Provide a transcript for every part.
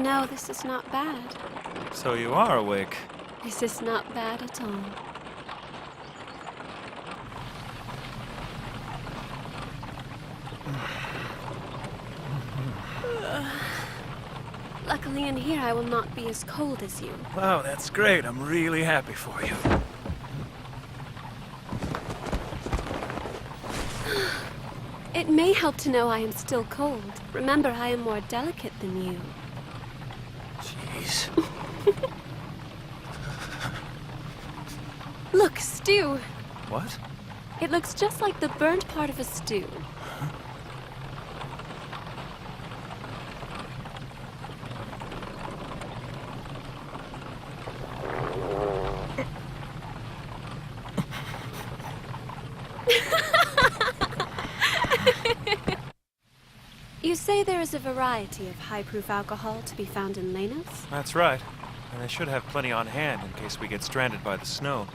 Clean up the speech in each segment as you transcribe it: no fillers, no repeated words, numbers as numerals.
No, this is not bad. So you are awake. This is not bad at all. Luckily in here I will not be as cold as you. Wow, that's great. I'm really happy for you. It may help to know I am still cold. Remember, I am more delicate than you. Jeez. Look, stew. What? It looks just like the burnt part of a stew. You say there is a variety of high-proof alcohol to be found in Lenos? That's right. And I should have plenty on hand in case we get stranded by the snow.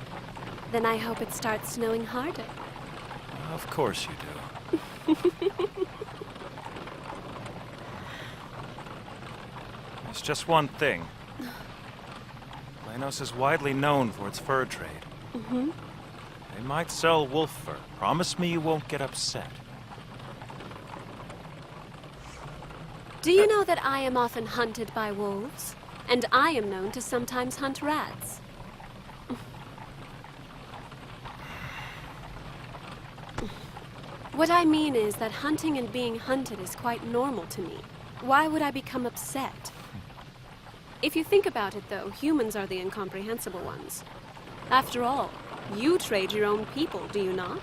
Then I hope it starts snowing harder. Of course you do. There's just one thing. Lenos is widely known for its fur trade. Mm-hmm. They might sell wolf fur. Promise me you won't get upset. Do you know that I am often hunted by wolves? And I am known to sometimes hunt rats. What I mean is that hunting and being hunted is quite normal to me. Why would I become upset? If you think about it, though, humans are the incomprehensible ones. After all, you trade your own people, do you not?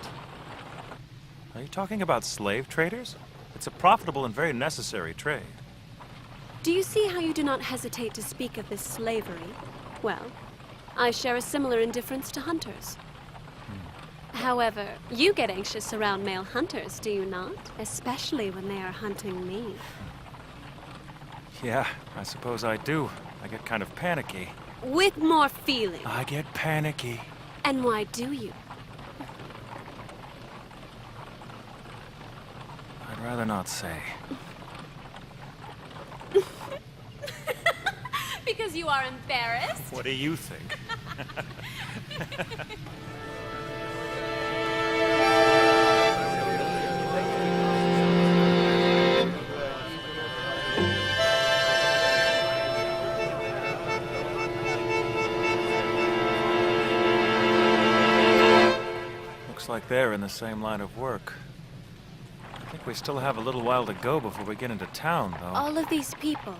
Are you talking about slave traders? It's a profitable and very necessary trade. Do you see how you do not hesitate to speak of this slavery? Well, I share a similar indifference to hunters. However, you get anxious around male hunters, do you not? Especially when they are hunting me. Yeah, I suppose I do. I get kind of panicky. With more feeling. I get panicky. And why do you? I'd rather not say. Because you are embarrassed? What do you think? Looks like they're in the same line of work. I think we still have a little while to go before we get into town, though. All of these people,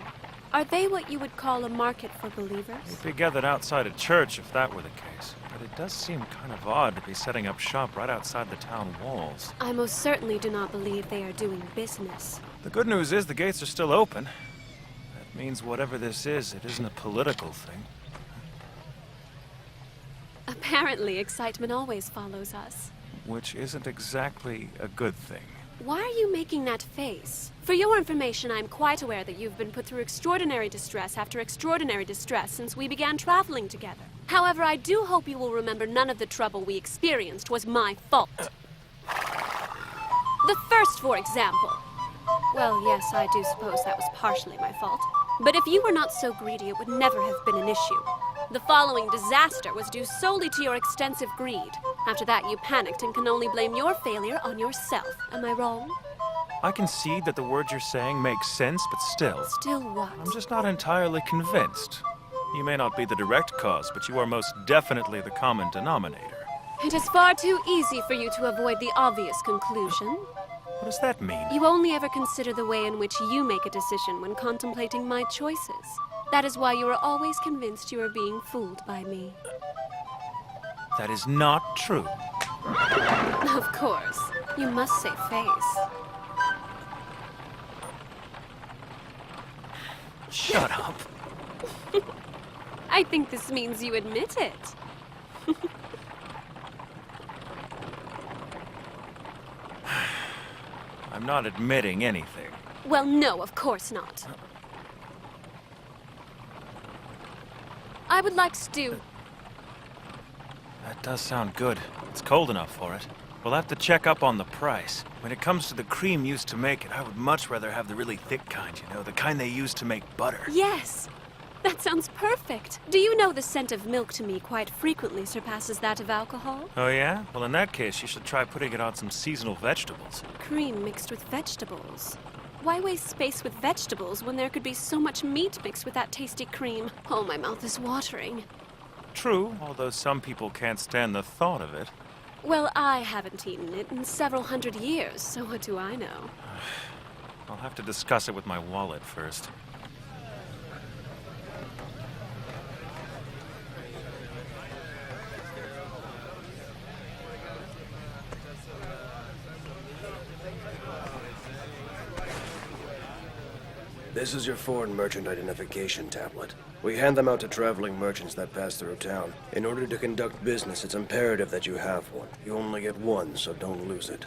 are they what you would call a market for believers? We'd be gathered outside a church if that were the case. But it does seem kind of odd to be setting up shop right outside the town walls. I most certainly do not believe they are doing business. The good news is the gates are still open. That means whatever this is, it isn't a political thing. Apparently, excitement always follows us. Which isn't exactly a good thing. Why are you making that face? For your information, I'm quite aware that you've been put through extraordinary distress after extraordinary distress since we began traveling together. However, I do hope you will remember none of the trouble we experienced was my fault. The first, for example. Well, yes, I do suppose that was partially my fault. But if you were not so greedy, it would never have been an issue. The following disaster was due solely to your extensive greed. After that, you panicked and can only blame your failure on yourself. Am I wrong? I concede that the words you're saying make sense, but still. Still what? I'm just not entirely convinced. You may not be the direct cause, but you are most definitely the common denominator. It is far too easy for you to avoid the obvious conclusion. What does that mean? You only ever consider the way in which you make a decision when contemplating my choices. That is why you are always convinced you are being fooled by me. That is not true. Of course. You must save face. Shut up. I think this means you admit it. I'm not admitting anything. Well, no, of course not. I would like stew. That does sound good. It's cold enough for it. We'll have to check up on the price. When it comes to the cream used to make it, I would much rather have the really thick kind, you know, the kind they use to make butter. Yes! That sounds perfect. Do you know the scent of milk to me quite frequently surpasses that of alcohol? Oh yeah? Well, in that case, you should try putting it on some seasonal vegetables. Cream mixed with vegetables. Why waste space with vegetables when there could be so much meat mixed with that tasty cream? Oh, my mouth is watering. True, although some people can't stand the thought of it. Well, I haven't eaten it in several hundred years, so what do I know? I'll have to discuss it with my wallet first. This is your foreign merchant identification tablet. We hand them out to traveling merchants that pass through town. In order to conduct business, it's imperative that you have one. You only get one, so don't lose it.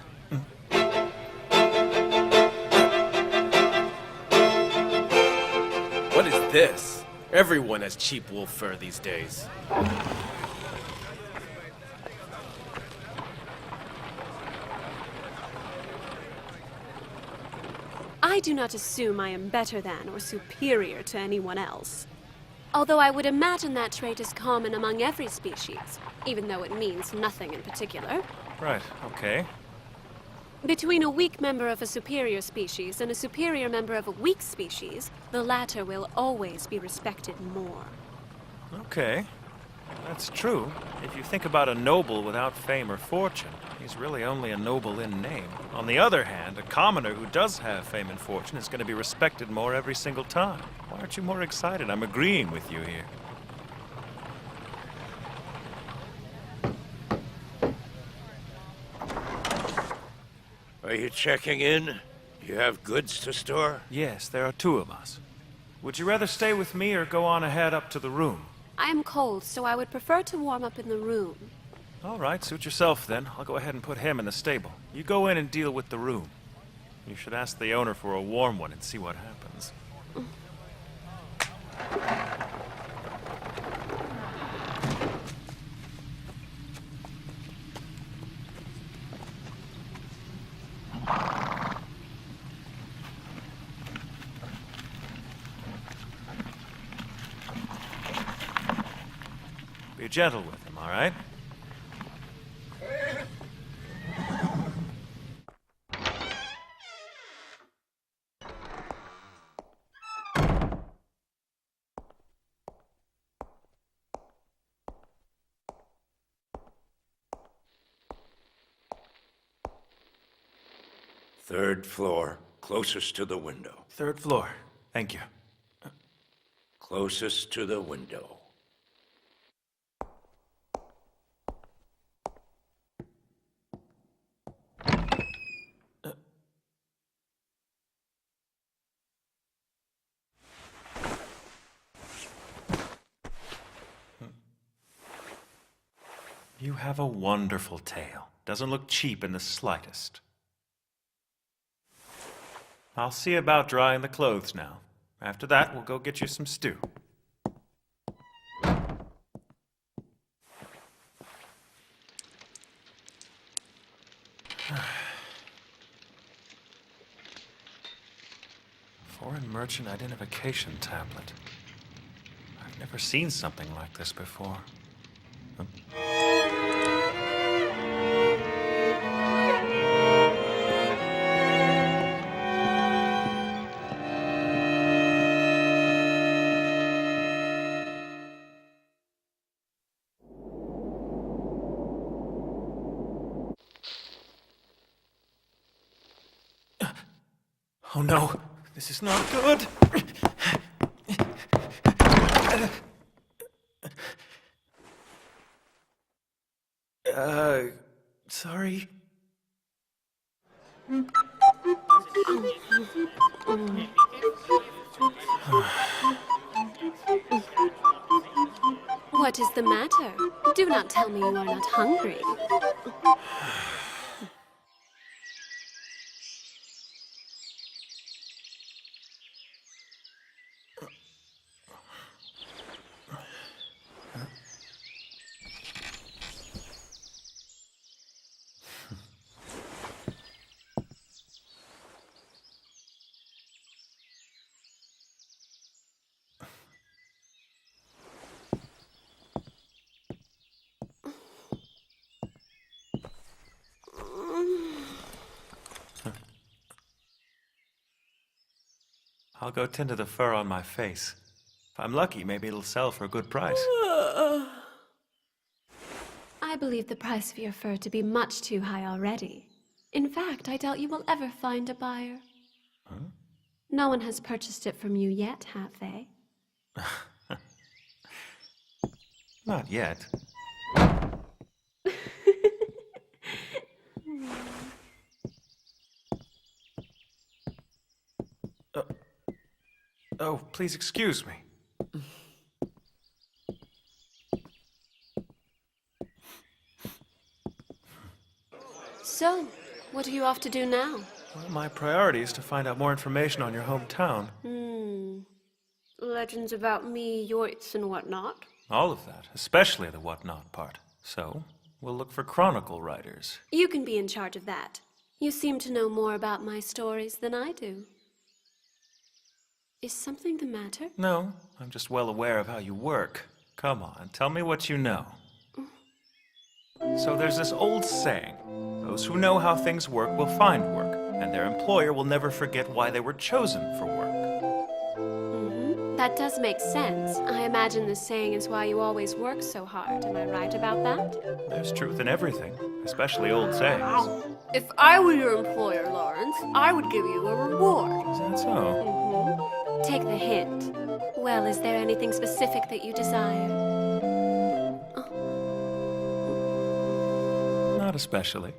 What is this? Everyone has cheap wolf fur these days. I do not assume I am better than or superior to anyone else. Although I would imagine that trait is common among every species, even though it means nothing in particular. Right, okay. Between a weak member of a superior species and a superior member of a weak species, the latter will always be respected more. Okay. That's true. If you think about a noble without fame or fortune, he's really only a noble in name. On the other hand, a commoner who does have fame and fortune is going to be respected more every single time. Why aren't you more excited? I'm agreeing with you here. Are you checking in? You have goods to store? Yes, there are two of us. Would you rather stay with me or go on ahead up to the room? I am cold, so I would prefer to warm up in the room. All right, suit yourself then. I'll go ahead and put him in the stable. You go in and deal with the room. You should ask the owner for a warm one and see what happens. Be gentle with him, all right? Third floor, closest to the window. Third floor. Thank you. Closest to the window. You have a wonderful tail. Doesn't look cheap in the slightest. I'll see about drying the clothes now. After that, we'll go get you some stew. Foreign merchant identification tablet. I've never seen something like this before. Oh no, this is not good. Sorry. What is the matter? Do not tell me you are not hungry. I'll go tend to the fur on my face. If I'm lucky, maybe it'll sell for a good price. I believe the price of your fur to be much too high already. In fact, I doubt you will ever find a buyer. Huh? No one has purchased it from you yet, have they? Not yet. Oh, please excuse me. So, what are you off to do now? Well, my priority is to find out more information on your hometown. Legends about me, yoits, and whatnot? All of that, especially the whatnot part. So, we'll look for chronicle writers. You can be in charge of that. You seem to know more about my stories than I do. Is something the matter? No, I'm just well aware of how you work. Come on, tell me what you know. So there's this old saying, those who know how things work will find work, and their employer will never forget why they were chosen for work. That does make sense. I imagine this saying is why you always work so hard. Am I right about that? There's truth in everything, especially old sayings. If I were your employer, Lawrence, I would give you a reward. Is that so? Take the hint. Well, is there anything specific that you desire? Not especially.